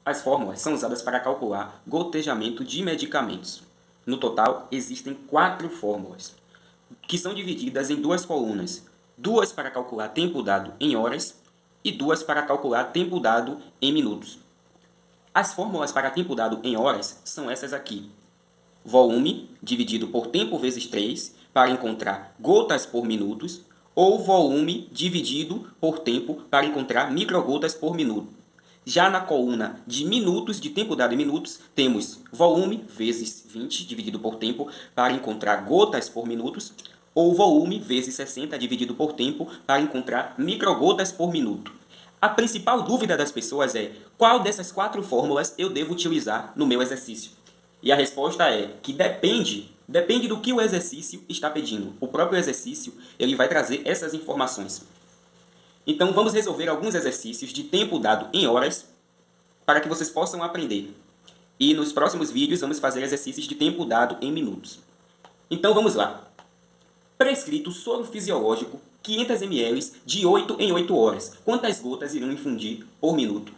As fórmulas são usadas para calcular gotejamento de medicamentos. No total, existem 4 fórmulas, que são divididas em 2 colunas. 2 para calcular tempo dado em horas e 2 para calcular tempo dado em minutos. As fórmulas para tempo dado em horas são essas aqui. Volume dividido por tempo vezes 3 para encontrar gotas por minutos, ou volume dividido por tempo para encontrar microgotas por minuto. Já na coluna de minutos, de tempo dado em minutos, temos volume vezes 20 dividido por tempo para encontrar gotas por minutos, ou volume vezes 60 dividido por tempo para encontrar microgotas por minuto. A principal dúvida das pessoas é qual dessas 4 fórmulas eu devo utilizar no meu exercício. E a resposta é que depende do que o exercício está pedindo. O próprio exercício ele vai trazer essas informações. Então, vamos resolver alguns exercícios de tempo dado em horas para que vocês possam aprender. E nos próximos vídeos vamos fazer exercícios de tempo dado em minutos. Então, vamos lá. Prescrito soro fisiológico 500 ml de 8 em 8 horas. Quantas gotas irão infundir por minuto?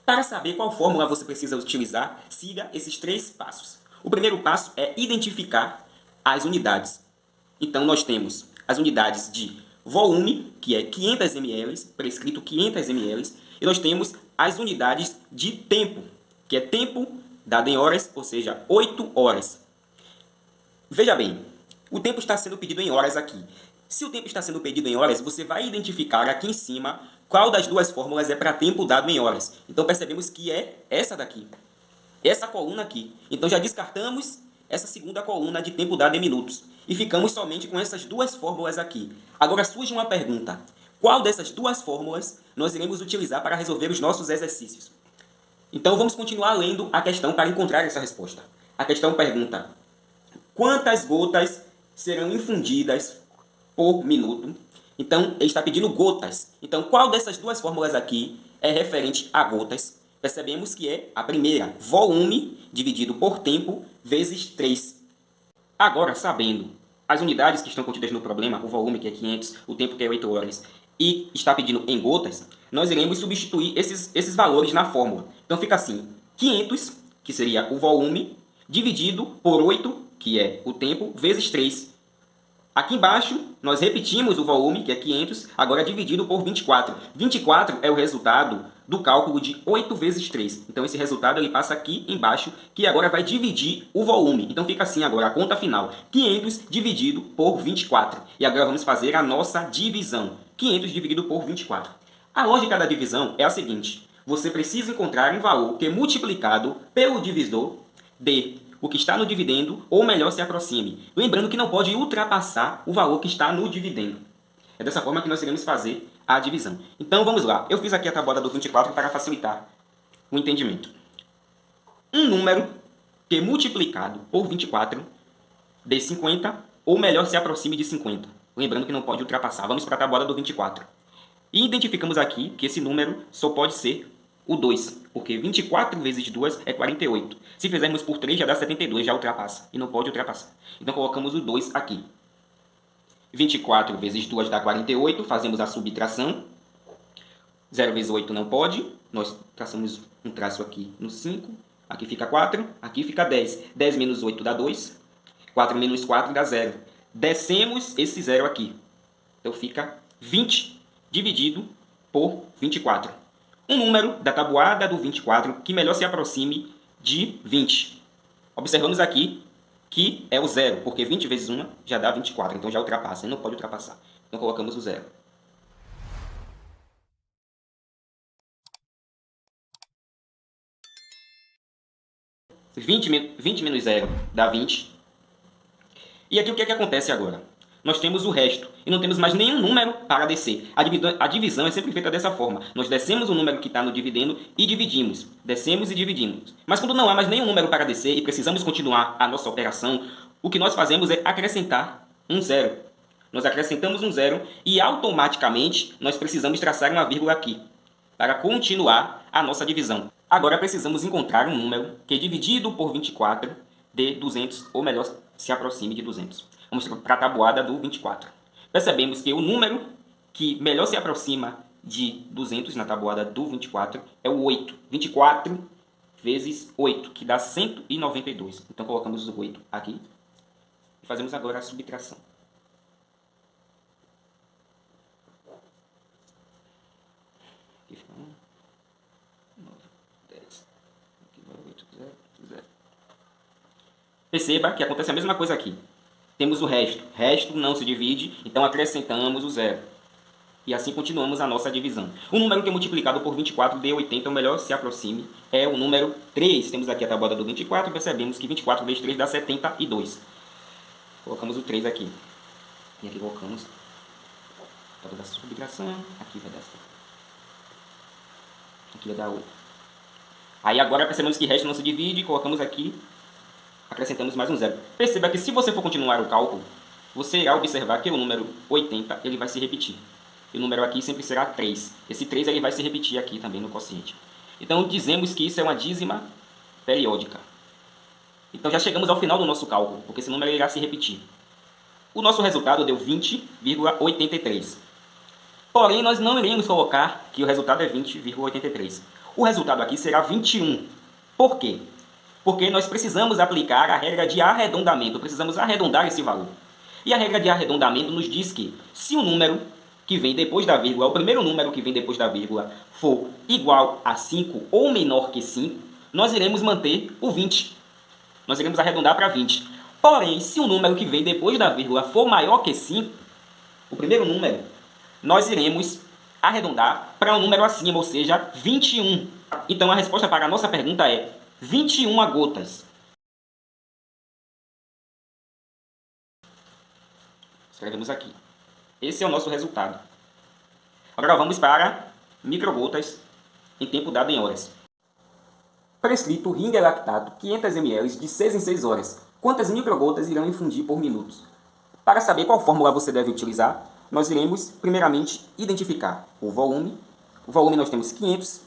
Para saber qual fórmula você precisa utilizar, siga esses 3 passos. O primeiro passo é identificar as unidades. Então, nós temos as unidades de volume, que é 500 ml, prescrito 500 ml, e nós temos as unidades de tempo, que é tempo dado em horas, ou seja, 8 horas. Veja bem, o tempo está sendo pedido em horas aqui. Se o tempo está sendo pedido em horas, você vai identificar aqui em cima qual das 2 fórmulas é para tempo dado em horas. Então, percebemos que é essa daqui, essa coluna aqui. Então, já descartamos essa segunda coluna de tempo dado em minutos. E ficamos somente com essas 2 fórmulas aqui. Agora surge uma pergunta. Qual dessas 2 fórmulas nós iremos utilizar para resolver os nossos exercícios? Então, vamos continuar lendo a questão para encontrar essa resposta. A questão pergunta: quantas gotas serão infundidas por minuto? Então, ele está pedindo gotas. Então, qual dessas 2 fórmulas aqui é referente a gotas? Percebemos que é a primeira, volume dividido por tempo vezes 3. Agora, sabendo as unidades que estão contidas no problema, o volume que é 500, o tempo que é 8 horas, e está pedindo em gotas, nós iremos substituir esses valores na fórmula. Então fica assim, 500, que seria o volume, dividido por 8, que é o tempo, vezes 3. Aqui embaixo, nós repetimos o volume, que é 500, agora dividido por 24. 24 é o resultado do cálculo de 8 vezes 3. Então, esse resultado ele passa aqui embaixo, que agora vai dividir o volume. Então, fica assim agora a conta final. 500 dividido por 24. E agora vamos fazer a nossa divisão. 500 dividido por 24. A lógica da divisão é a seguinte. Você precisa encontrar um valor que, multiplicado pelo divisor, dê o que está no dividendo, ou melhor, se aproxime. Lembrando que não pode ultrapassar o valor que está no dividendo. É dessa forma que nós iremos fazer a divisão. Então, vamos lá. Eu fiz aqui a tabuada do 24 para facilitar o entendimento. Um número que multiplicado por 24 dê 50, ou melhor, se aproxime de 50. Lembrando que não pode ultrapassar. Vamos para a tabuada do 24. E identificamos aqui que esse número só pode ser o 2, porque 24 vezes 2 é 48. Se fizermos por 3, já dá 72, já ultrapassa. E não pode ultrapassar. Então, colocamos o 2 aqui. 24 vezes 2 dá 48, fazemos a subtração. 0 vezes 8 não pode. Nós traçamos um traço aqui no 5. Aqui fica 4, aqui fica 10. 10 menos 8 dá 2. 4 menos 4 dá 0. Descemos esse 0 aqui. Então, fica 20 dividido por 24. Um número da tabuada do 24 que melhor se aproxime de 20. Observamos aqui que é o 0, porque 20 vezes 1 já dá 24, então já ultrapassa, e não pode ultrapassar. Então colocamos o 0. Vinte menos 0 dá 20. E aqui o que é que acontece agora? Nós temos o resto e não temos mais nenhum número para descer. A divisão é sempre feita dessa forma. Nós descemos o número que está no dividendo e dividimos. Descemos e dividimos. Mas quando não há mais nenhum número para descer e precisamos continuar a nossa operação, o que nós fazemos é acrescentar um 0. Nós acrescentamos um 0 e automaticamente nós precisamos traçar uma vírgula aqui para continuar a nossa divisão. Agora precisamos encontrar um número que dividido por 24 dê 200, ou melhor, se aproxime de 200. Vamos para a tabuada do 24. Percebemos que o número que melhor se aproxima de 200 na tabuada do 24 é o 8. 24 vezes 8, que dá 192. Então, colocamos o 8 aqui e fazemos agora a subtração. Aqui fica 1, 9, 10. Aqui vai 8, 0, 0. Perceba que acontece a mesma coisa aqui. Temos o resto. Resto não se divide, então acrescentamos o 0. E assim continuamos a nossa divisão. O número que é multiplicado por 24 dê 80, o melhor se aproxime, é o número 3. Temos aqui a tabuada do 24 e percebemos que 24 vezes 3 dá 72. Colocamos o 3 aqui. E aqui colocamos a da subtração. Aqui vai dar 7. Aqui vai dar 8. Aí agora percebemos que resto não se divide, colocamos aqui, acrescentamos mais um 0. Perceba que se você for continuar o cálculo, você irá observar que o número 80 ele vai se repetir. E o número aqui sempre será 3. Esse 3 ele vai se repetir aqui também no quociente. Então dizemos que isso é uma dízima periódica. Então já chegamos ao final do nosso cálculo, porque esse número irá se repetir. O nosso resultado deu 20,83. Porém, nós não iremos colocar que o resultado é 20,83. O resultado aqui será 21. Por quê? Porque nós precisamos aplicar a regra de arredondamento. Precisamos arredondar esse valor. E a regra de arredondamento nos diz que se o número que vem depois da vírgula, o primeiro número que vem depois da vírgula, for igual a 5 ou menor que 5, nós iremos manter o 20. Nós iremos arredondar para 20. Porém, se o número que vem depois da vírgula for maior que 5, o primeiro número, nós iremos arredondar para um número acima, ou seja, 21. Então a resposta para a nossa pergunta é 21 gotas. Escrevemos aqui. Esse é o nosso resultado. Agora vamos para microgotas em tempo dado em horas. Prescrito Ringer lactato 500 ml de 6 em 6 horas. Quantas microgotas irão infundir por minuto? Para saber qual fórmula você deve utilizar, nós iremos primeiramente identificar o volume. O volume nós temos 500.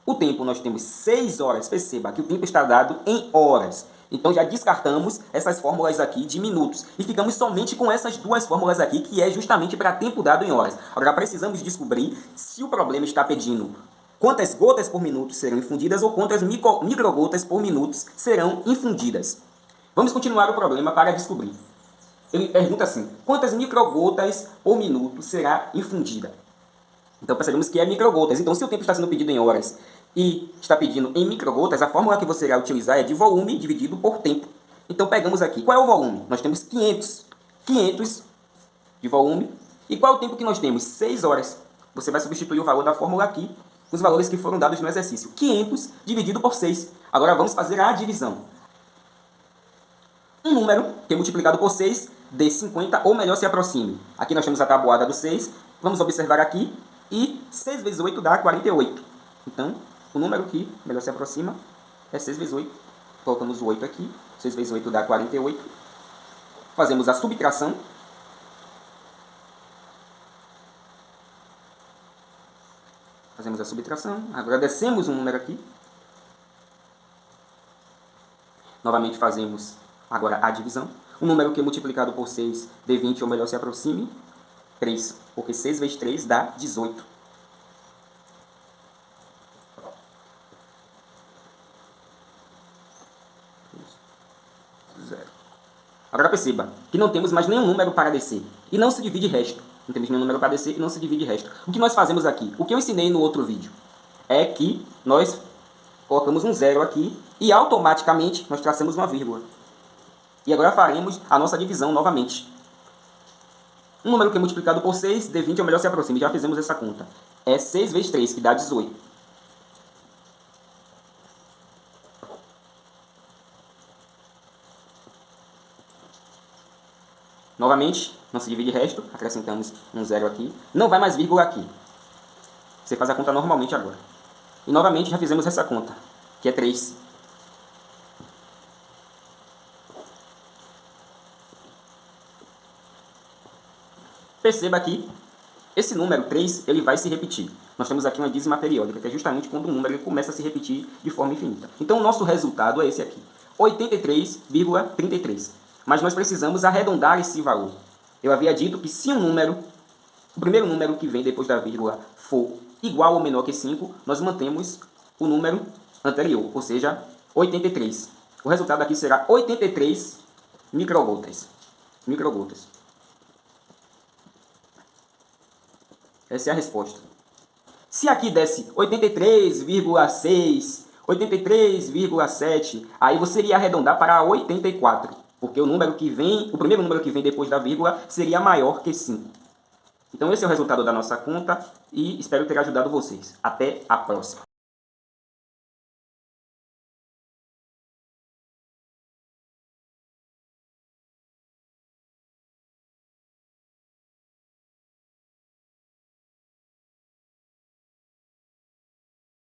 O tempo nós temos 6 horas. Perceba que o tempo está dado em horas. Então já descartamos essas fórmulas aqui de minutos. E ficamos somente com essas duas fórmulas aqui, que é justamente para tempo dado em horas. Agora precisamos descobrir se o problema está pedindo quantas gotas por minuto serão infundidas ou quantas microgotas por minuto serão infundidas. Vamos continuar o problema para descobrir. Ele pergunta assim, quantas microgotas por minuto será infundida? Então percebemos que é microgotas. Então se o tempo está sendo pedido em horas e está pedindo em microgotas, a fórmula que você irá utilizar é de volume dividido por tempo. Então pegamos aqui, qual é o volume? Nós temos 500. 500 de volume. E qual é o tempo que nós temos? 6 horas. Você vai substituir o valor da fórmula aqui, os valores que foram dados no exercício. 500 dividido por 6. Agora vamos fazer a divisão. Um número que é multiplicado por 6 dê 50 ou melhor se aproxime. Aqui nós temos a tabuada do 6. Vamos observar aqui. E 6 vezes 8 dá 48. Então, o número que melhor se aproxima é 6 vezes 8. Colocamos o 8 aqui. 6 vezes 8 dá 48. Fazemos a subtração. Fazemos a subtração. Agora descemos um número aqui. Novamente fazemos agora a divisão. O número que é multiplicado por 6 dê 20 ou melhor se aproxime. 3, porque 6 vezes 3 dá 18. Zero. Agora perceba que não temos mais nenhum número para descer. E não se divide resto. Não temos nenhum número para descer e não se divide resto. O que nós fazemos aqui? O que eu ensinei no outro vídeo é que nós colocamos um zero aqui e automaticamente nós traçamos uma vírgula. E agora faremos a nossa divisão novamente. Um número que é multiplicado por 6, dê 20 ou melhor se aproxime. Já fizemos essa conta. É 6 vezes 3, que dá 18. Novamente, não se divide resto. Acrescentamos um zero aqui. Não vai mais vírgula aqui. Você faz a conta normalmente agora. E novamente já fizemos essa conta, que é 3. Perceba que esse número 3 ele vai se repetir. Nós temos aqui uma dízima periódica, que é justamente quando o número ele começa a se repetir de forma infinita. Então o nosso resultado é esse aqui, 83,33. Mas nós precisamos arredondar esse valor. Eu havia dito que se um número o primeiro número que vem depois da vírgula for igual ou menor que 5, nós mantemos o número anterior, ou seja, 83. O resultado aqui será 83 microgotas. Essa é a resposta. Se aqui desse 83,6, 83,7, aí você iria arredondar para 84, porque o primeiro número que vem depois da vírgula seria maior que 5. Então esse é o resultado da nossa conta e espero ter ajudado vocês. Até a próxima.